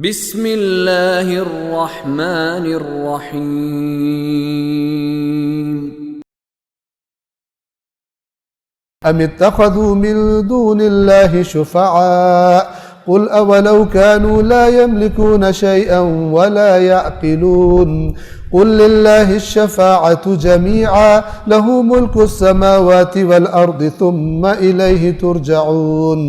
بسم اللہ الرحمن الرحیم ام اتخذوا من دون اللہ شفعاء قل اولو كانوا لا يملكون شيئا ولا يعقلون قل لله الشفاعة جميعا له ملك السماوات والأرض ثم إليه ترجعون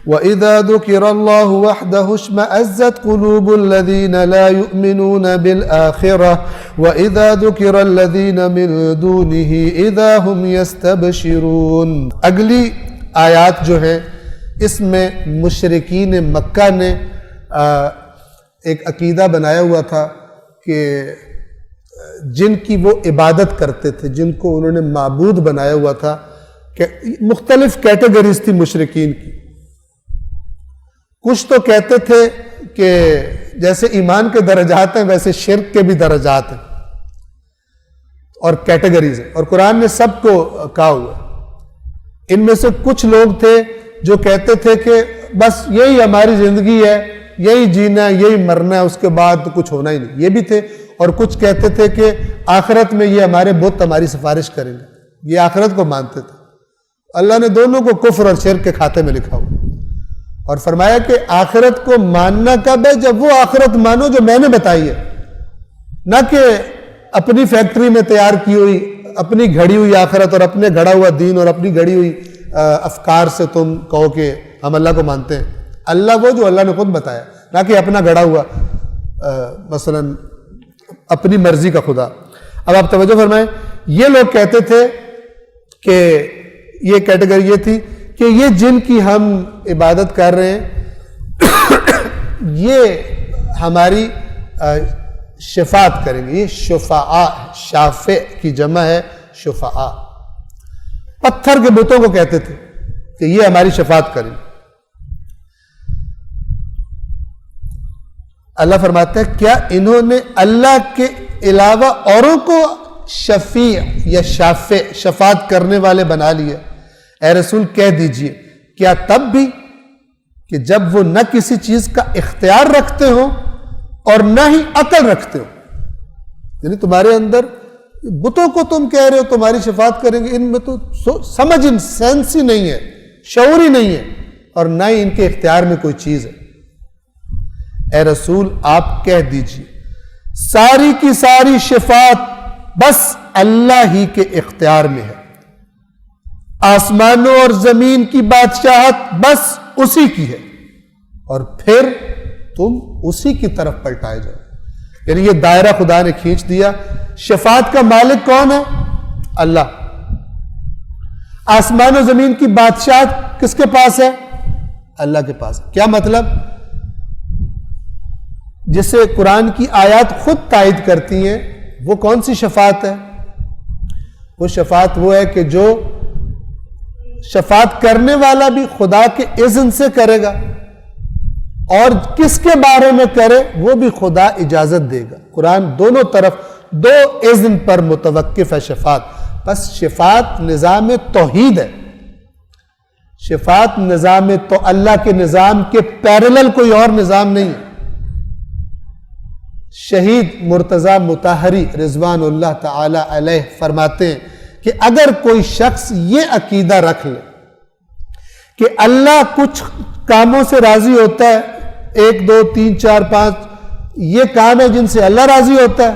وإذا ذكر الله وحده اشمأزت قلوب الذين لا يؤمنون بالآخرة وإذا ذكر الذين من دونه إذا هم يستبشرون۔ اگلی آیات جو ہے اس میں مشرکین مکہ نے ایک عقیدہ بنایا ہوا تھا کہ جن کی وہ عبادت کرتے تھے، جن کو انہوں نے معبود بنایا ہوا تھا، کہ مختلف کیٹیگریز تھی مشرکین کی۔ کچھ تو کہتے تھے کہ جیسے ایمان کے درجات ہیں ویسے شرک کے بھی درجات ہیں اور کیٹیگریز ہیں، اور قرآن نے سب کو کہا ہوا۔ ان میں سے کچھ لوگ تھے جو کہتے تھے کہ بس یہی ہماری زندگی ہے، یہی جینا ہے، یہی مرنا ہے، اس کے بعد کچھ ہونا ہی نہیں، یہ بھی تھے۔ اور کچھ کہتے تھے کہ آخرت میں یہ ہمارے بت ہماری سفارش کریں گے، یہ آخرت کو مانتے تھے۔ اللہ نے دونوں کو کفر اور شرک کے کھاتے میں لکھا ہوا، اور فرمایا کہ آخرت کو ماننا کب ہے؟ جب وہ آخرت مانو جو میں نے بتائی ہے، نہ کہ اپنی فیکٹری میں تیار کی ہوئی اپنی گھڑی ہوئی آخرت اور اپنے گھڑا ہوا دین اور اپنی گھڑی ہوئی افکار سے تم کہو کہ ہم اللہ کو مانتے ہیں۔ اللہ وہ جو اللہ نے خود بتایا، نہ کہ اپنا گھڑا ہوا مثلا اپنی مرضی کا خدا۔ اب آپ توجہ فرمائیں، یہ لوگ کہتے تھے کہ یہ کیٹیگری یہ تھی کہ یہ جن کی ہم عبادت کر رہے ہیں یہ ہماری شفاعت کریں گے۔ یہ شفعاء، شافع کی جمع ہے شفعاء۔ پتھر کے بتوں کو کہتے تھے کہ یہ ہماری شفاعت کریں گے۔ اللہ فرماتا ہے کیا انہوں نے اللہ کے علاوہ اوروں کو شفیع یا شافع، شفاعت کرنے والے بنا لیا؟ اے رسول کہہ دیجئے کیا تب بھی کہ جب وہ نہ کسی چیز کا اختیار رکھتے ہوں اور نہ ہی عقل رکھتے ہوں، یعنی تمہارے اندر بتوں کو تم کہہ رہے ہو تمہاری شفاعت کریں گے، ان میں تو سمجھ سینس ہی نہیں ہے، شعور ہی نہیں ہے، اور نہ ہی ان کے اختیار میں کوئی چیز ہے۔ اے رسول آپ کہہ دیجئے ساری کی ساری شفاعت بس اللہ ہی کے اختیار میں ہے، آسمانوں اور زمین کی بادشاہت بس اسی کی ہے، اور پھر تم اسی کی طرف پلٹائے جاؤ۔ یعنی یہ دائرہ خدا نے کھینچ دیا۔ شفاعت کا مالک کون ہے؟ اللہ۔ آسمان و زمین کی بادشاہت کس کے پاس ہے؟ اللہ کے پاس۔ کیا مطلب؟ جسے قرآن کی آیات خود تائید کرتی ہیں، وہ کون سی شفاعت ہے؟ وہ شفاعت وہ ہے کہ جو شفاعت کرنے والا بھی خدا کے اذن سے کرے گا، اور کس کے بارے میں کرے وہ بھی خدا اجازت دے گا۔ قرآن دونوں طرف دو اذن پر متوقف ہے شفاعت۔ بس شفاعت نظام توحید ہے، شفاعت نظام تو اللہ کے نظام کے پیرلل کوئی اور نظام نہیں ہے۔ شہید مرتضی مطہری رضوان اللہ تعالی علیہ فرماتے ہیں کہ اگر کوئی شخص یہ عقیدہ رکھ لے کہ اللہ کچھ کاموں سے راضی ہوتا ہے، 1 2 3 4 5 یہ کام ہے جن سے اللہ راضی ہوتا ہے،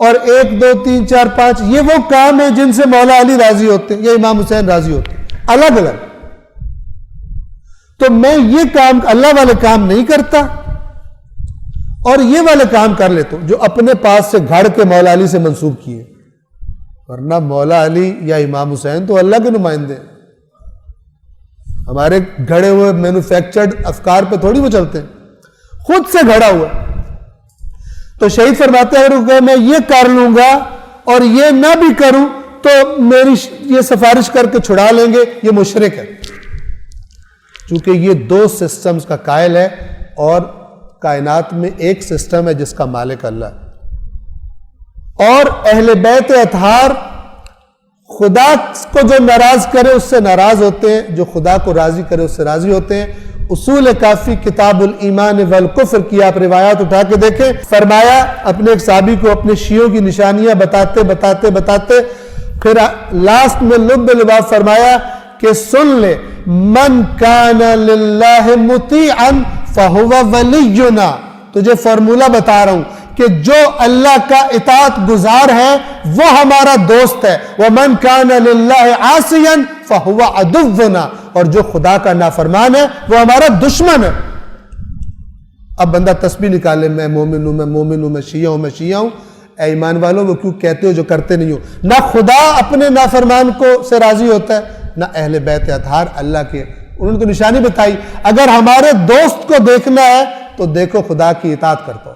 اور 1 2 3 4 5 یہ وہ کام ہے جن سے مولا علی راضی ہوتے ہیں یا امام حسین راضی ہوتے ہیں، الگ الگ، تو میں یہ کام اللہ والے کام نہیں کرتا اور یہ والے کام کر لیتا ہوں جو اپنے پاس سے گھڑ کے مولا علی سے منسوب کیے، ورنہ مولا علی یا امام حسین تو اللہ کے نمائندے ہیں، ہمارے گھڑے ہوئے مینوفیکچرڈ افکار پہ تھوڑی وہ چلتے ہیں، خود سے گھڑا ہوا۔ تو شہید فرماتے ہیں اگر میں یہ کر لوں گا اور یہ نہ بھی کروں تو میری یہ سفارش کر کے چھڑا لیں گے، یہ مشرک ہے، چونکہ یہ دو سسٹمز کا قائل ہے، اور کائنات میں ایک سسٹم ہے جس کا مالک اللہ ہے۔ اور اہل بیت اطہار خدا کو جو ناراض کرے اس سے ناراض ہوتے ہیں، جو خدا کو راضی کرے اس سے راضی ہوتے ہیں۔ اصول کافی کتاب الایمان والکفر کی آپ روایات اٹھا کے دیکھیں. فرمایا اپنے ایک صحابی کو اپنے شیعوں کی نشانیاں بتاتے پھر لاسٹ میں لب لباب فرمایا کہ سن لے من کان للہ مطیعا فہو ولینا. تجھے فارمولہ بتا رہا ہوں کہ جو اللہ کا اطاعت گزار ہے وہ ہمارا دوست ہے. وَمَنْ كَانَ لِلَّهِ عَاصِيًا فَهُوَ عَدُوُّنَا. اور جو خدا کا نافرمان ہے وہ ہمارا دشمن ہے. اب بندہ تسبیح نکالے میں مومن ہوں میں شیعہ ہوں. اے ایمان والوں وہ کیوں کہتے ہو جو کرتے نہیں ہو؟ نہ خدا اپنے نافرمان کو سے راضی ہوتا ہے نہ اہل بیت اطہار اللہ کے. انہوں نے تو نشانی بتائی. اگر ہمارے دوست کو دیکھنا ہے تو دیکھو خدا کی اطاعت کرتا ہو.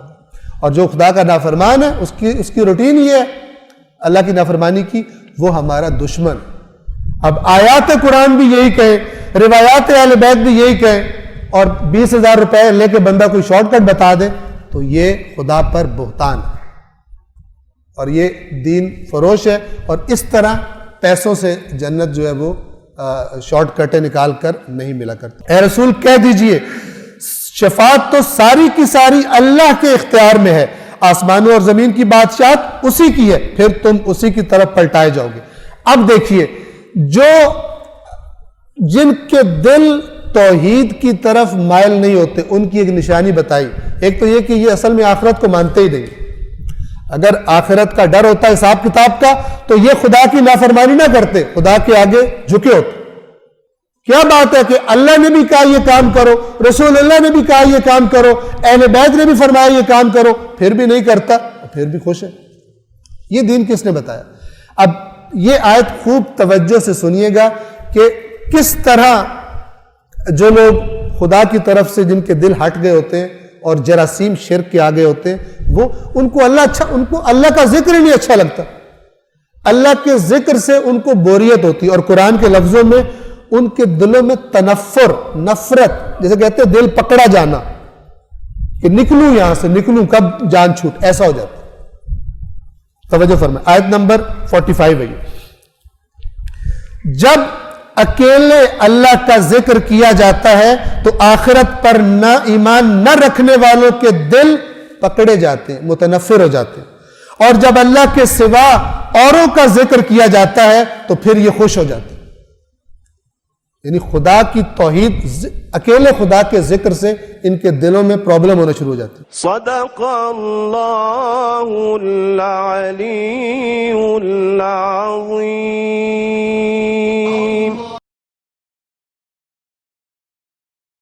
اور جو خدا کا نافرمان ہے اس کی روٹین یہ ہے اللہ کی نافرمانی کی، وہ ہمارا دشمن. اب آیات قرآن بھی یہی کہیں، روایات اہل بیت بھی یہی کہیں، اور 20,000 روپے لے کے بندہ کوئی شارٹ کٹ بتا دے تو یہ خدا پر بہتان ہے اور یہ دین فروش ہے. اور اس طرح پیسوں سے جنت جو ہے وہ شارٹ کٹیں نکال کر نہیں ملا کرتی. اے رسول کہہ دیجئے شفاعت تو ساری کی ساری اللہ کے اختیار میں ہے. آسمانوں اور زمین کی بادشاہت اسی کی ہے، پھر تم اسی کی طرف پلٹائے جاؤ گے. اب دیکھیے جن کے دل توحید کی طرف مائل نہیں ہوتے ان کی ایک نشانی بتائی. ایک تو یہ کہ یہ اصل میں آخرت کو مانتے ہی نہیں. اگر آخرت کا ڈر ہوتا ہے حساب کتاب کا تو یہ خدا کی نافرمانی نہ کرتے، خدا کے آگے جھکے ہوتے. کیا بات ہے کہ اللہ نے بھی کہا یہ کام کرو، رسول اللہ نے بھی کہا یہ کام کرو، اہل بیت نے بھی فرمایا یہ کام کرو، پھر بھی نہیں کرتا، پھر بھی خوش ہے. یہ دین کس نے بتایا؟ اب یہ آیت خوب توجہ سے سنیے گا کہ کس طرح جو لوگ خدا کی طرف سے جن کے دل ہٹ گئے ہوتے ہیں اور جراثیم شرک کے آگے ہوتے ہیں وہ ان کو اللہ کا ذکر ہی نہیں اچھا لگتا. اللہ کے ذکر سے ان کو بوریت ہوتی ہے. اور قرآن کے لفظوں میں ان کے دلوں میں تنفر، نفرت، جیسے کہتے ہیں دل پکڑا جانا کہ نکلوں یہاں سے، نکلوں کب جان چھوٹ، ایسا ہو جاتا. توجہ فرمائیں آیت نمبر 45 ہے. جب اکیلے اللہ کا ذکر کیا جاتا ہے تو آخرت پر نہ ایمان نہ رکھنے والوں کے دل پکڑے جاتے ہیں، متنفر ہو جاتے ہیں. اور جب اللہ کے سوا اوروں کا ذکر کیا جاتا ہے تو پھر یہ خوش ہو جاتے ہیں. یعنی خدا کی توحید، اکیلے خدا کے ذکر سے ان کے دلوں میں پرابلم ہونا شروع ہو جاتی. صدق اللہ العلی العظیم.